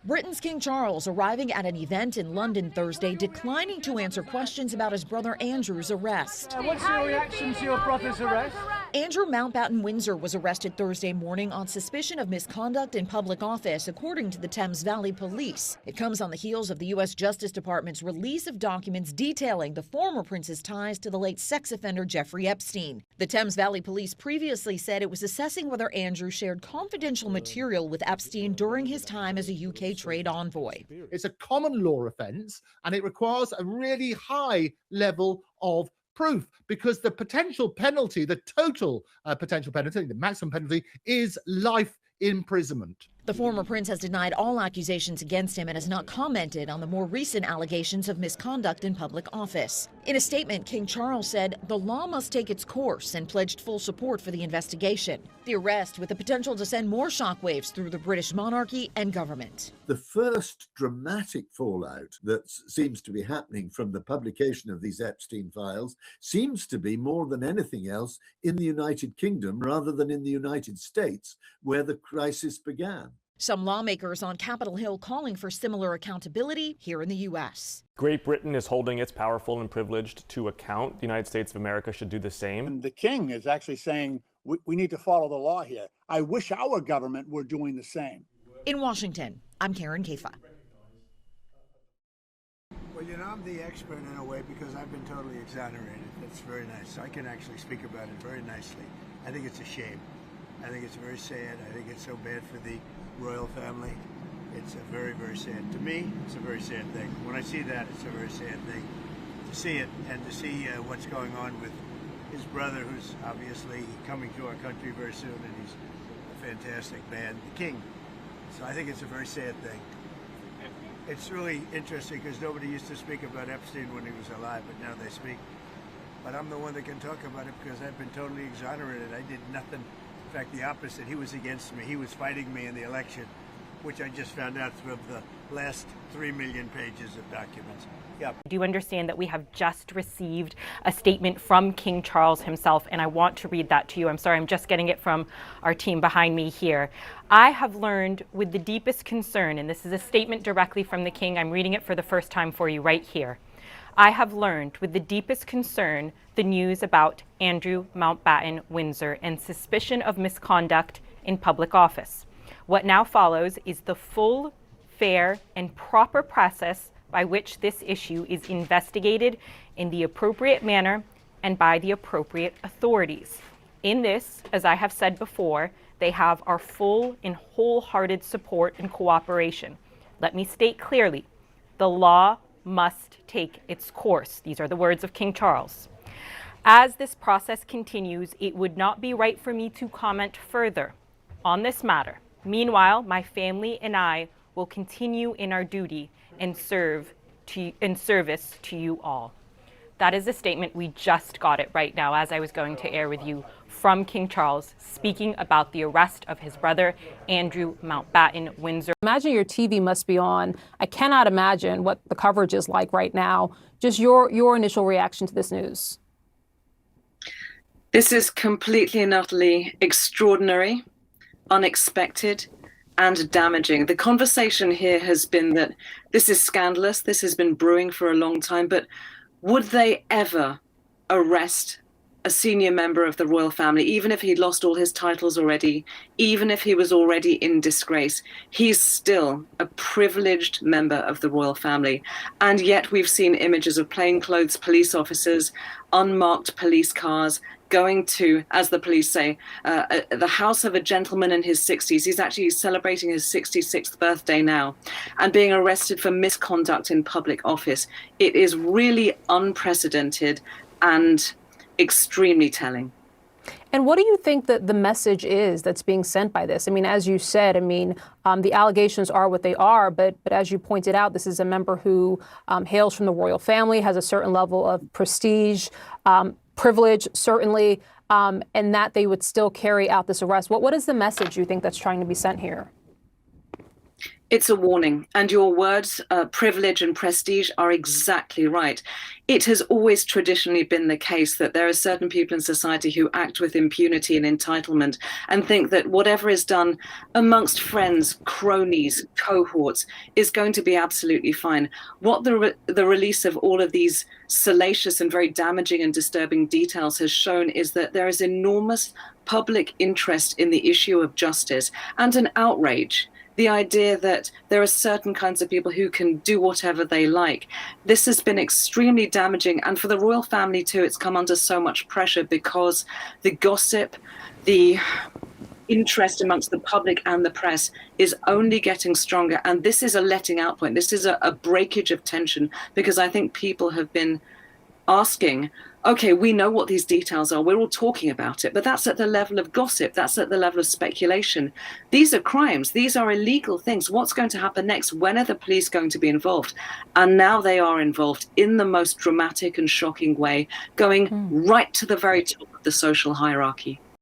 Britain's King Charles arriving at an event in London Thursday, declining to answer questions about his brother Andrew's arrest. What's your reaction to your brother's arrest? Andrew Mountbatten-Windsor was arrested Thursday morning on suspicion of misconduct in public office, according to the Thames Valley Police. It comes on the heels of the U.S. Justice Department's release of documents detailing the former prince's ties to the late sex offender Jeffrey Epstein. The Thames Valley Police previously said it was assessing whether Andrew shared confidential material with Epstein during his time as a UK trade envoy. It's a common law offence and it requires a really high level of proof because the potential penalty, the total potential penalty, the maximum penalty is life imprisonment. The former prince has denied all accusations against him and has not commented on the more recent allegations of misconduct in public office. In a statement, King Charles said the law must take its course and pledged full support for the investigation. The arrest with the potential to send more shockwaves through the British monarchy and government. The first dramatic fallout that seems to be happening from the publication of these Epstein files seems to be more than anything else in the United Kingdom rather than in the United States, where the crisis began. Some lawmakers on Capitol Hill calling for similar accountability here in the U.S. Great Britain is holding its powerful and privileged to account. The United States of America should do the same. And the king is actually saying we need to follow the law here. I wish our government were doing the same. In Washington, I'm Karen Kafa. Well, you know, I'm the expert in a way because I've been totally exonerated. That's very nice. I can actually speak about it very nicely. I think it's a shame. I think it's very sad. I think it's so bad for the royal family. It's a very, very sad. To me, it's a very sad thing. When I see that, it's a very sad thing. To see it and to see what's going on with his brother, who's obviously coming to our country very soon, and he's a fantastic man, the king. So I think it's a very sad thing. It's really interesting because nobody used to speak about Epstein when he was alive, but now they speak. But I'm the one that can talk about it because I've been totally exonerated. I did nothing. In fact, the opposite. He was against me. He was fighting me in the election, which I just found out through the last 3 million pages of documents. Yep. Do you understand that we have just received a statement from King Charles himself, and I want to read that to you. I'm sorry, I'm just getting it from our team behind me here. I have learned with the deepest concern, and this is a statement directly from the King. I'm reading it for the first time for you right here. I have learned with the deepest concern the news about Andrew Mountbatten-Windsor and suspicion of misconduct in public office. What now follows is the full, fair, and proper process by which this issue is investigated in the appropriate manner and by the appropriate authorities. In this, as I have said before, they have our full and wholehearted support and cooperation. Let me state clearly, the law must take its course. These are the words of King Charles. As this process continues, it would not be right for me to comment further on this matter. Meanwhile, my family and I will continue in our duty and service to you all. That is a statement. We just got it right now as I was going to air with you from King Charles, speaking about the arrest of his brother, Andrew Mountbatten-Windsor. Imagine your TV must be on. I cannot imagine what the coverage is like right now. Just your initial reaction to this news. This is completely and utterly extraordinary, unexpected, and damaging. The conversation here has been that this is scandalous, this has been brewing for a long time, but would they ever arrest a senior member of the royal family, even if he'd lost all his titles already, even if he was already in disgrace? He's still a privileged member of the royal family. And yet we've seen images of plainclothes police officers, unmarked police cars, going to, as the police say, the house of a gentleman in his 60s. He's actually celebrating his 66th birthday now, and being arrested for misconduct in public office. It is really unprecedented and extremely telling. And what do you think that the message is that's being sent by this? I mean, as you said, the allegations are what they are, but as you pointed out, this is a member who hails from the royal family, has a certain level of prestige, privilege, certainly, and that they would still carry out this arrest. What is the message you think that's trying to be sent here? It's a warning, and your words, privilege and prestige, are exactly right. It has always traditionally been the case that there are certain people in society who act with impunity and entitlement and think that whatever is done amongst friends, cronies, cohorts is going to be absolutely fine. What the release of all of these salacious and very damaging and disturbing details has shown is that there is enormous public interest in the issue of justice and an outrage. The idea that there are certain kinds of people who can do whatever they like. This has been extremely damaging. And for the royal family too, it's come under so much pressure because the gossip, the interest amongst the public and the press is only getting stronger. And this is a letting out point. This is a breakage of tension, because I think people have been asking, okay, we know what these details are. We're all talking about it, but that's at the level of gossip. That's at the level of speculation. These are crimes. These are illegal things. What's going to happen next? When are the police going to be involved? And now they are involved in the most dramatic and shocking way, going right to the very top of the social hierarchy.